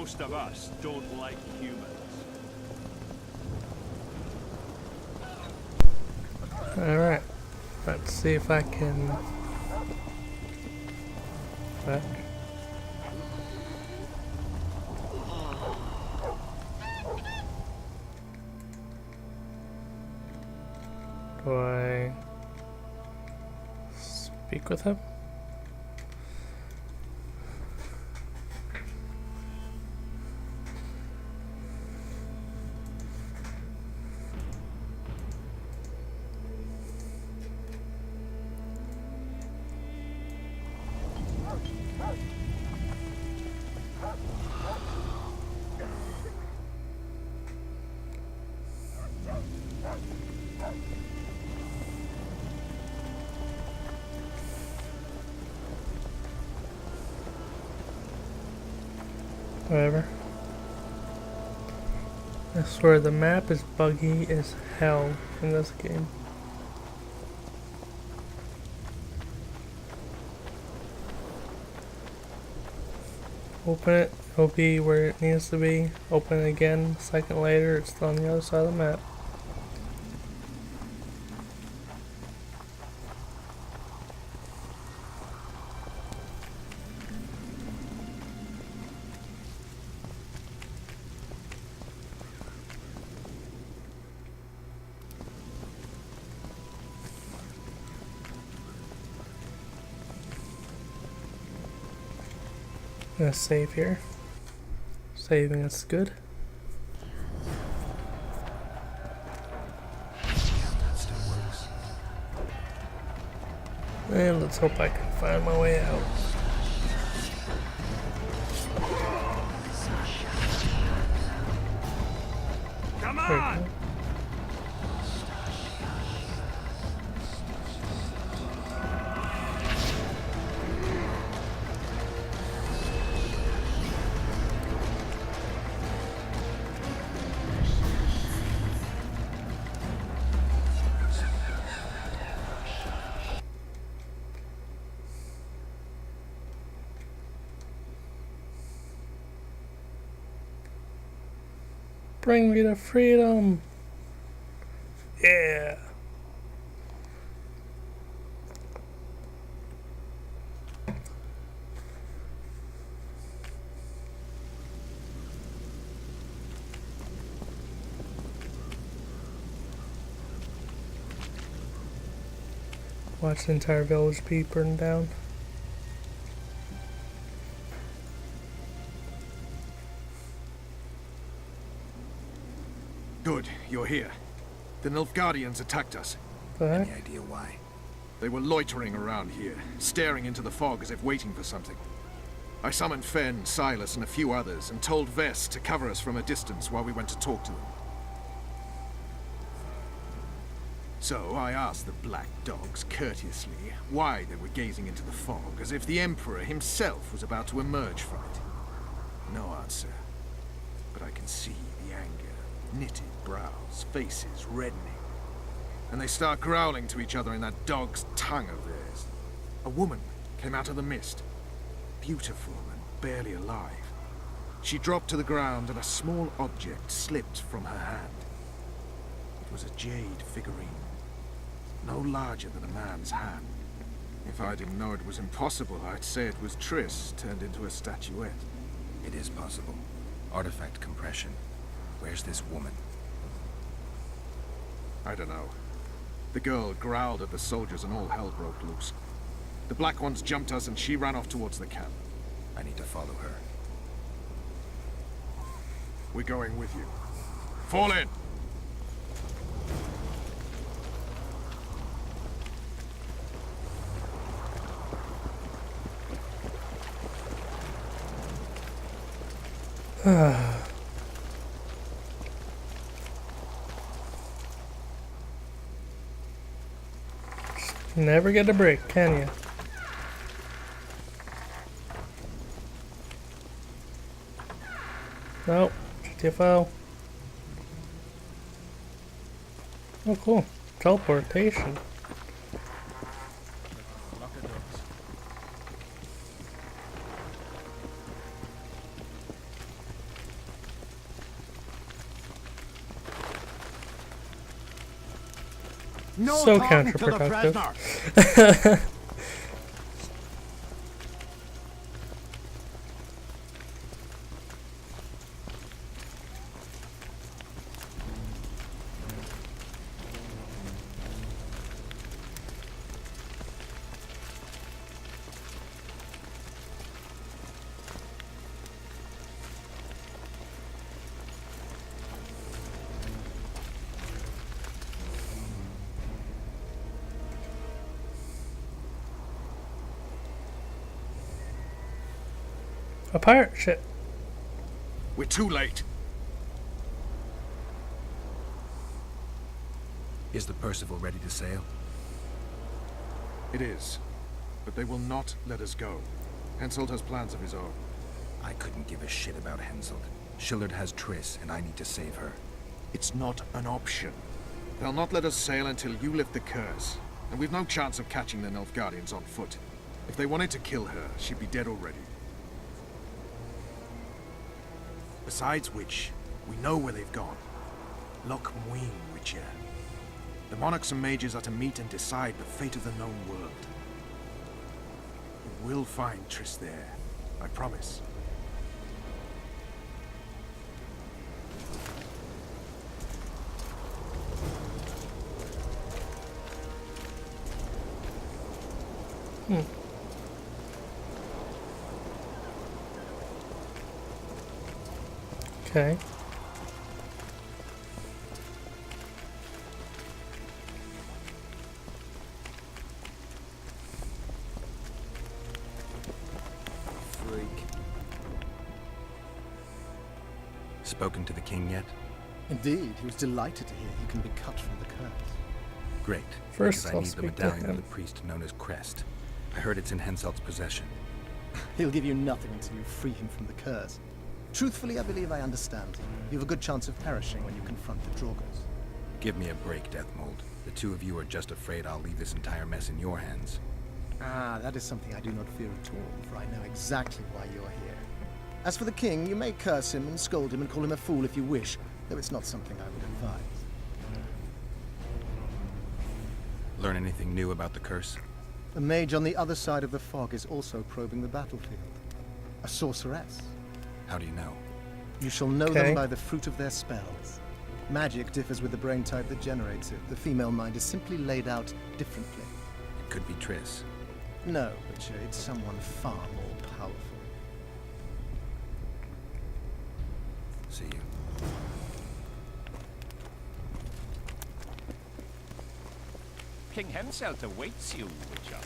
Most of us don't like humans. Alright. Let's see if I can... Back. Do I speak with him? Whatever. I swear the map is buggy as hell in this game. Open it, it'll be where it needs to be. Open it again, a second later, it's on the other side of the map. I'm gonna save here. Saving is good. And let's hope I can find my way out. Come on! Bring me to freedom! Yeah! Watch the entire village be burned down. Good, you're here. The Nilfgaardians attacked us. What? Any idea why? They were loitering around here, staring into the fog as if waiting for something. I summoned Fen, Silas, and a few others, and told Vess to cover us from a distance while we went to talk to them. So I asked the black dogs courteously why they were gazing into the fog, as if the Emperor himself was about to emerge from it. No answer. But I can see the anger. Knitted brows, faces reddening. And they start growling to each other in that dog's tongue of theirs. A woman came out of the mist, beautiful and barely alive. She dropped to the ground and a small object slipped from her hand. It was a jade figurine, no larger than a man's hand. If I didn't know it was impossible, I'd say it was Triss turned into a statuette. It is possible. Artifact compression. Where's this woman? I don't know. The girl growled at the soldiers and all hell broke loose. The black ones jumped us and she ran off towards the camp. I need to follow her. We're going with you. Fall in! Never get a break, can you? Nope. TFO. Oh, cool. Teleportation. No So talking to the counterproductive. prisoner. A pirate ship. We're too late. Is the Percival ready to sail? It is. But they will not let us go. Henselt has plans of his own. I couldn't give a shit about Henselt. Shillard has Triss, and I need to save her. It's not an option. They'll not let us sail until you lift the curse. And we've no chance of catching the Nilfgaardians on foot. If they wanted to kill her, she'd be dead already. Besides which, we know where they've gone. Loch Muin, Witcher. The monarchs and mages are to meet and decide the fate of the known world. We will find Triss there, I promise. Okay. Freak. Spoken to the king yet? Indeed, he was delighted to hear he can be cut from the curse. Great. First, because I I'll need the speak to medallion of him. the priest known as Crest. I heard it's in Henselt's possession. He'll give you nothing until you free him from the curse. Truthfully, I believe I understand. You have a good chance of perishing when you confront the Draugrs. Give me a break, Deathmold. The two of you are just afraid I'll leave this entire mess in your hands. Ah, that is something I do not fear at all, for I know exactly why you are here. As for the king, you may curse him and scold him and call him a fool if you wish, though it's not something I would advise. Learn anything new about the curse? A mage on the other side of the fog is also probing the battlefield. A sorceress. How do you know? You shall know Okay. them by the fruit of their spells. Magic differs with the brain type that generates it. The female mind is simply laid out differently. It could be Triss. No, Witcher, it's someone far more powerful. See you. King Henselt awaits you, Witcher.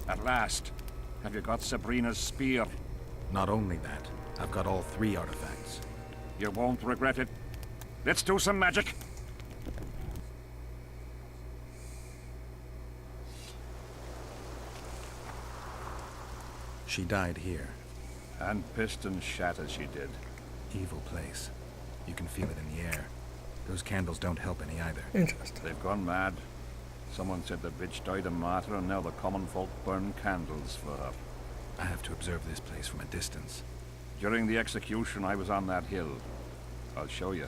At last. Have you got Sabrina's spear? Not only that, I've got all 3 artifacts. You won't regret it. Let's do some magic. She died here. And pissed and shat as she did. Evil place. You can feel it in the air. Those candles don't help any either. Interesting. They've gone mad. Someone said the bitch died a martyr and now the common folk burn candles for her. I have to observe this place from a distance. During the execution, I was on that hill. I'll show you.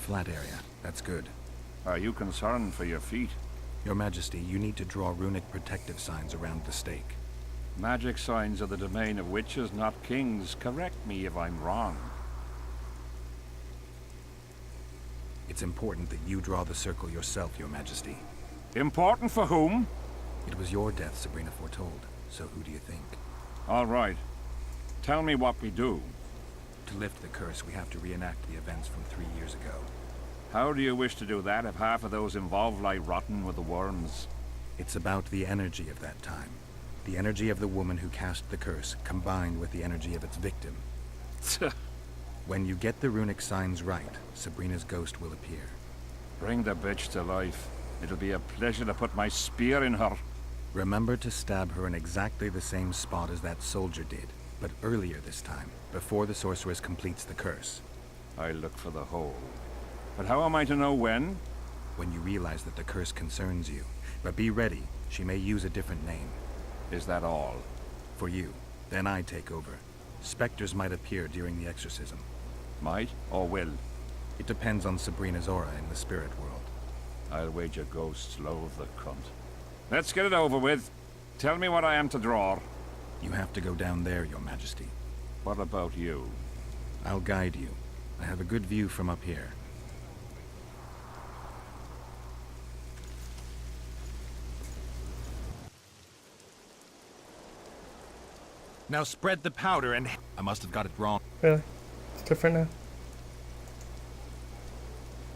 Flat area. That's good. Are you concerned for your feet? Your Majesty, you need to draw runic protective signs around the stake. Magic signs are the domain of witches, not kings. Correct me if I'm wrong. It's important that you draw the circle yourself, Your Majesty. Important for whom? It was your death Sabrina foretold, so who do you think? All right. Tell me what we do. To lift the curse, we have to reenact the events from 3 years ago. How do you wish to do that if half of those involved lie rotten with the worms? It's about the energy of that time. The energy of the woman who cast the curse combined with the energy of its victim. When you get the runic signs right, Sabrina's ghost will appear. Bring the bitch to life. It'll be a pleasure to put my spear in her. Remember to stab her in exactly the same spot as that soldier did, but earlier this time, before the sorceress completes the curse. I'll look for the hole. But how am I to know when? When you realize that the curse concerns you. But be ready, she may use a different name. Is that all? For you. Then I take over. Specters might appear during the exorcism. Might or will? It depends on Sabrina's aura in the spirit world. I'll wager ghosts loathe the cunt. Let's get it over with. Tell me what I am to draw. You have to go down there, Your Majesty. What about you? I'll guide you. I have a good view from up here. Now spread the powder and... I must have got it wrong. Really? It's different now.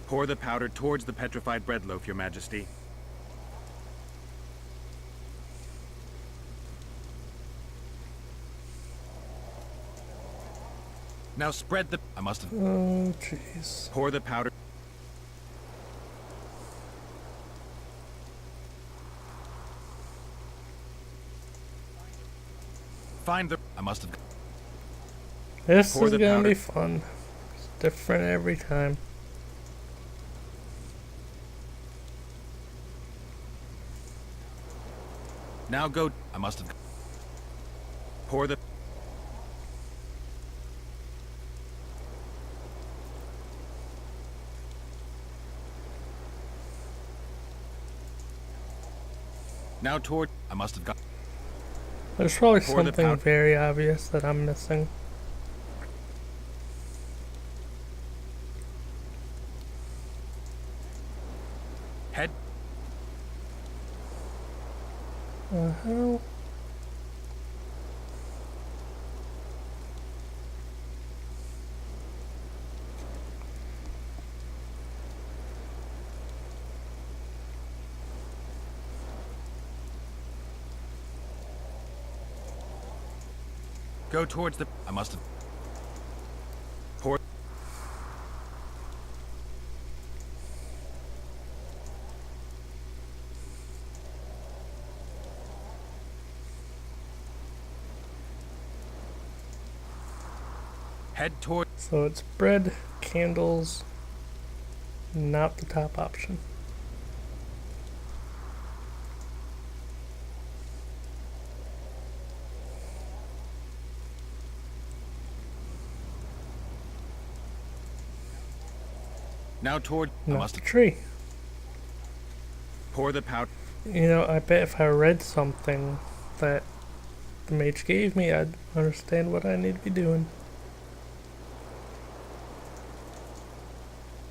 Pour the powder towards the petrified bread loaf, Your Majesty. Now spread the... I must have... Oh, jeez. Pour the powder... Find the... I must have... This Pour is the gonna powder. be fun. It's different every time. Now go... I must have... Pour the... Now toward... I must have got... There's probably Pour the something powder. very obvious that I'm missing. Head... Hell? Go towards the... I must have... Pour... Head toward... So it's bread, candles, not the top option. Now toward... I Not must the have... tree. Pour the powder... You know, I bet if I read something that the mage gave me, I'd understand what I need to be doing.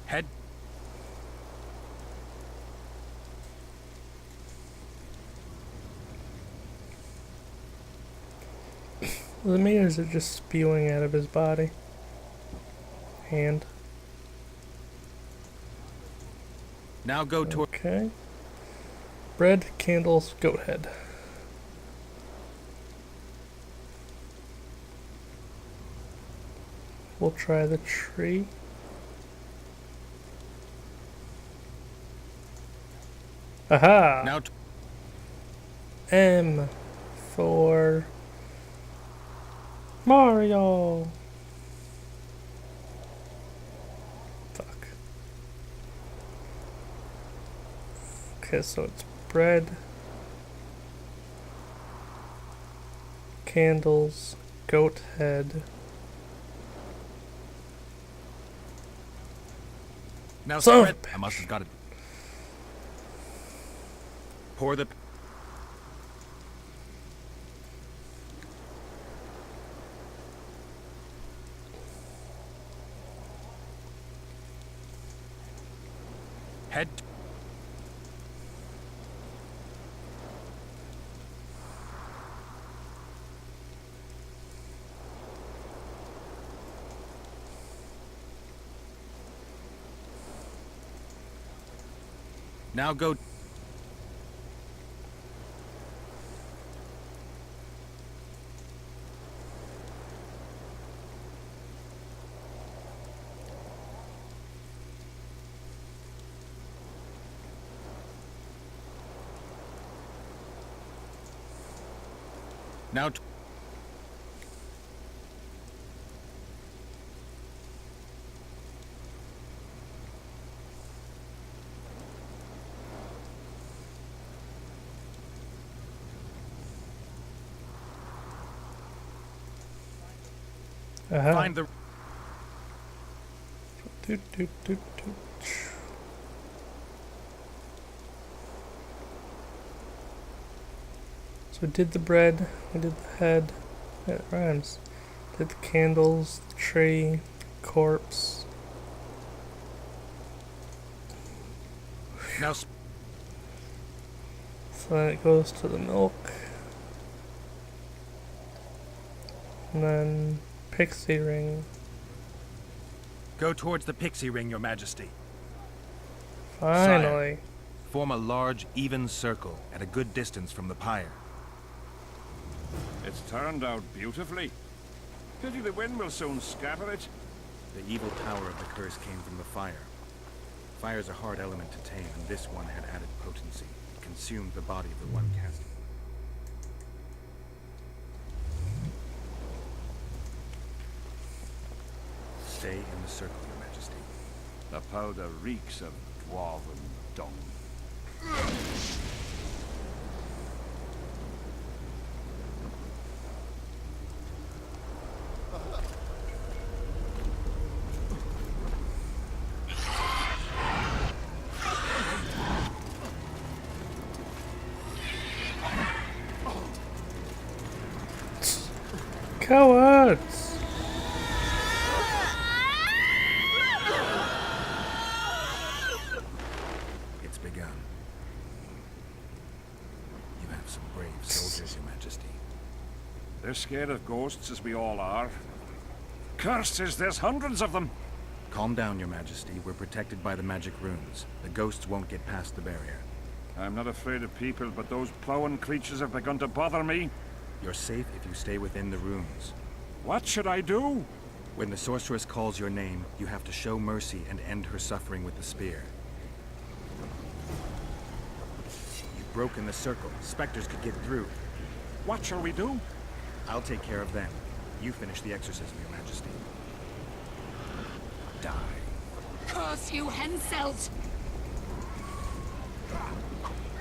Head... Was it me or is it just spewing out of his body? Hand. Now go toward... Okay. Bread, candles, goat head. We'll try the tree. Aha! Now... M for Mario. Fuck. Okay, so it's bread, candles, goat head. Now Son of a spread... I must have got it. Pour the... Head... Now go... Now find the... Doot, doot, doot, doot. So we did the bread, we did the head, it rhymes. Did the candles, the tree, the corpse. Now So then it goes to the milk. And then pixie ring. go towards the pixie ring, Your Majesty. Finally. Form a large, even circle at a good distance from the pyre. It's turned out beautifully. Pity the wind will soon scatter it. The evil power of the curse came from the fire. Fire's a hard element to tame, and this one had added potency. It consumed the body of the one casting. Stay in the circle, Your Majesty. The powder reeks of dwarven dung. Cowards! It's begun. You have some brave soldiers, Your Majesty. They're scared of ghosts, as we all are. Cursed is there's hundreds of them. Calm down, Your Majesty. We're protected by the magic runes. The ghosts won't get past the barrier. I'm not afraid of people, but those plowing creatures have begun to bother me. You're safe if you stay within the runes. What should I do? When the sorceress calls your name, you have to show mercy and end her suffering with the spear. You've broken the circle. Specters could get through. What shall we do? I'll take care of them. You finish the exorcism, Your Majesty. Die. Curse you, Henselt!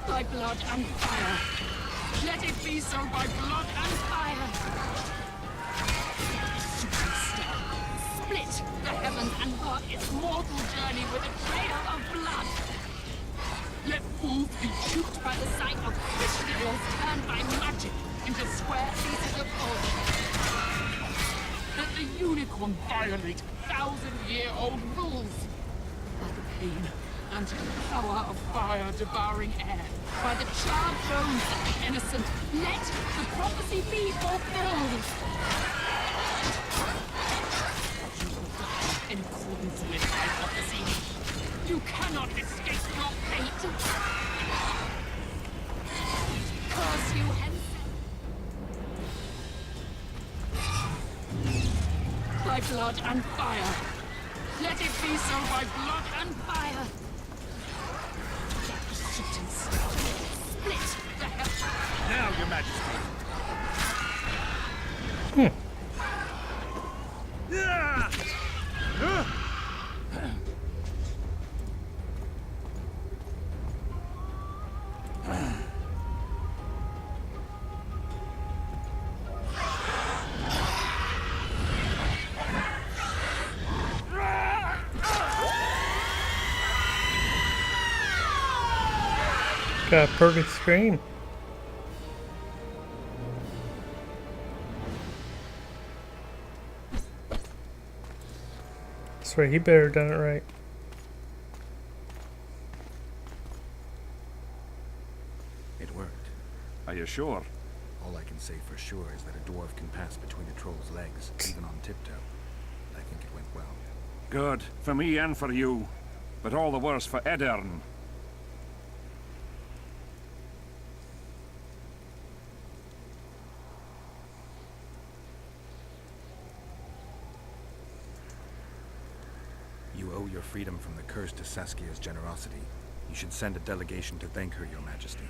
By blood and fire. Let it be so by blood and fire. Shooting star, split the heavens and mark its mortal journey with a trail of blood. Let fools be duped by the sight of fish needles turned by magic into square pieces of gold. Let the unicorn violate 1,000-year-old rules. By the pain and power of fire devouring air, by the charred bones of the innocent, let the prophecy be fulfilled. You will die in accordance with my prophecy. You cannot escape your fate. Curse you, Henselt. By blood and fire. Let it be so by blood and fire. Let the shooting star split the heavens. Now, Your Majesty. Got a perfect scream. That's right, he better have done it right. It worked. Are you sure? All I can say for sure is that a dwarf can pass between a troll's legs, even on tiptoe. I think it went well. Good. For me and for you. But all the worse for Edern. You owe your freedom from the curse to Saskia's generosity. You should send a delegation to thank her, Your Majesty.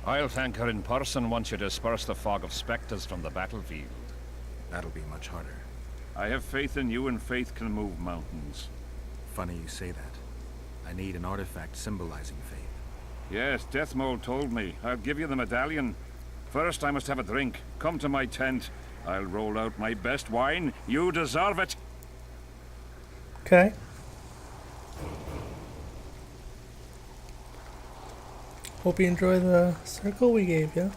I'll thank her in person once you disperse the fog of spectres from the battlefield. That'll be much harder. I have faith in you, and faith can move mountains. Funny you say that. I need an artifact symbolizing faith. Yes, Deathmold told me. I'll give you the medallion. First, I must have a drink. Come to my tent. I'll roll out my best wine. You deserve it. Okay. Hope you enjoy the circle we gave you.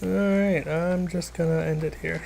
Alright, I'm just gonna end it here.